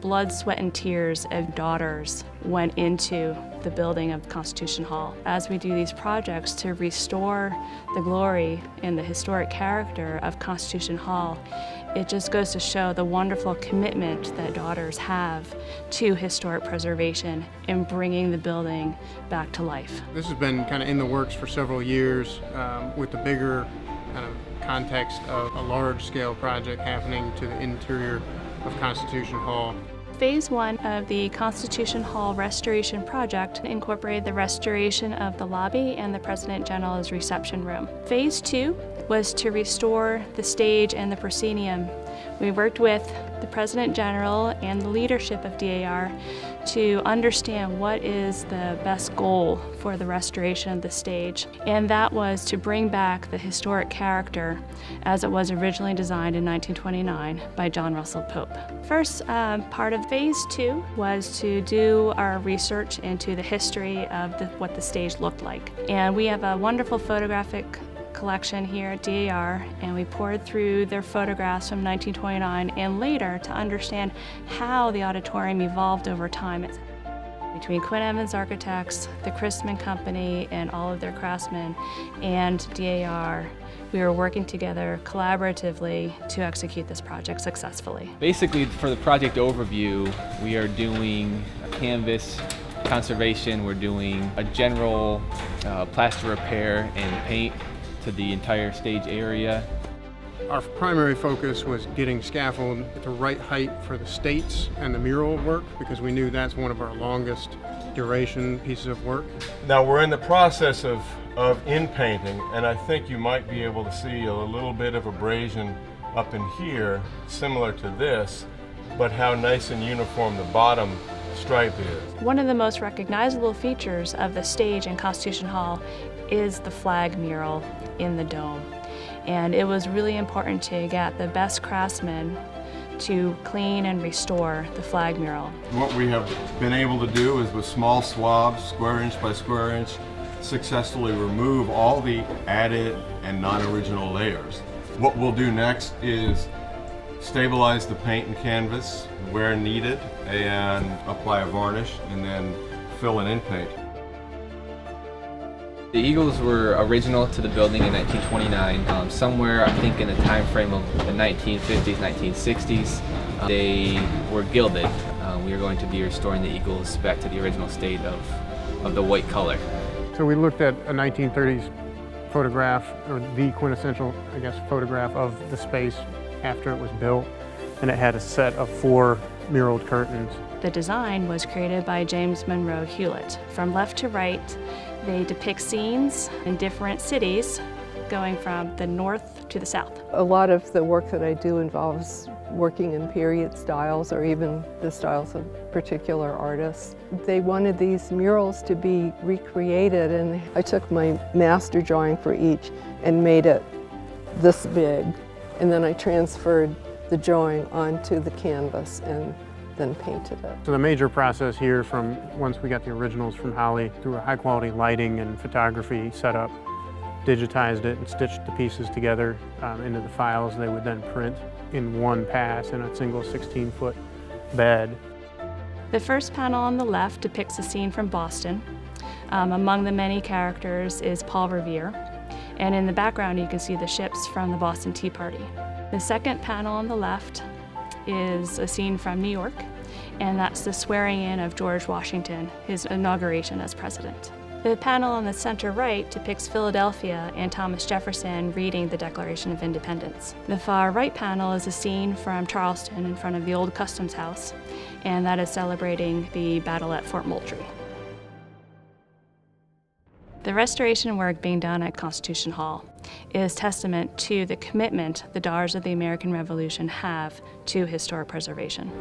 blood, sweat, and tears of daughters went into the building of Constitution Hall. As we do these projects to restore the glory and the historic character of Constitution Hall, it just goes to show the wonderful commitment that daughters have to historic preservation and bringing the building back to life. This has been kind of in the works for several years with the bigger kind of context of a large-scale project happening to the interior of Constitution Hall. Phase 1 of the Constitution Hall restoration project incorporated the restoration of the lobby and the President General's reception room. Phase 2 was to restore the stage and the proscenium. We worked with the President General and the leadership of DAR to understand what is the best goal for the restoration of the stage, and that was to bring back the historic character as it was originally designed in 1929 by John Russell Pope. First part of Phase 2 was to do our research into the history of what the stage looked like. And we have a wonderful photographic collection here at DAR, and we poured through their photographs from 1929 and later to understand how the auditorium evolved over time. Between Quinn Evans Architects, the Chrisman Company, and all of their craftsmen, and DAR, we were working together collaboratively to execute this project successfully. Basically, for the project overview, we are doing a canvas conservation, we're doing a general plaster repair and paint to the entire stage area. Our primary focus was getting scaffold at the right height for the states and the mural work, because we knew that's one of our longest duration pieces of work. Now we're in the process of in-painting, and I think you might be able to see a little bit of abrasion up in here, similar to this, but how nice and uniform the bottom stripe is. One of the most recognizable features of the stage in Constitution Hall is the flag mural in the dome. And it was really important to get the best craftsmen to clean and restore the flag mural. What we have been able to do is with small swabs, square inch by square inch, successfully remove all the added and non-original layers. What we'll do next is stabilize the paint and canvas where needed and apply a varnish and then fill and in-paint. The Eagles were original to the building in 1929, somewhere I think in the time frame of the 1950s, 1960s. They were gilded. We are going to be restoring the Eagles back to the original state of the white color. So we looked at a 1930s photograph, or the quintessential, I guess, photograph of the space after it was built, and it had a set of 4 muraled curtains. The design was created by James Monroe Hewlett. From left to right, they depict scenes in different cities going from the north to the south. A lot of the work that I do involves working in period styles or even the styles of particular artists. They wanted these murals to be recreated, and I took my master drawing for each and made it this big, and then I transferred the drawing onto the canvas and then painted it. So the major process here, from once we got the originals from Holly, through a high quality lighting and photography setup, digitized it and stitched the pieces together into the files they would then print in one pass in a single 16-foot bed. The first panel on the left depicts a scene from Boston. Among the many characters is Paul Revere, and in the background you can see the ships from the Boston Tea Party. The second panel on the left is a scene from New York, and that's the swearing in of George Washington, his inauguration as president. The panel on the center right depicts Philadelphia and Thomas Jefferson reading the Declaration of Independence. The far right panel is a scene from Charleston in front of the old Customs House, and that is celebrating the battle at Fort Moultrie. The restoration work being done at Constitution Hall is testament to the commitment the DARs of the American Revolution have to historic preservation.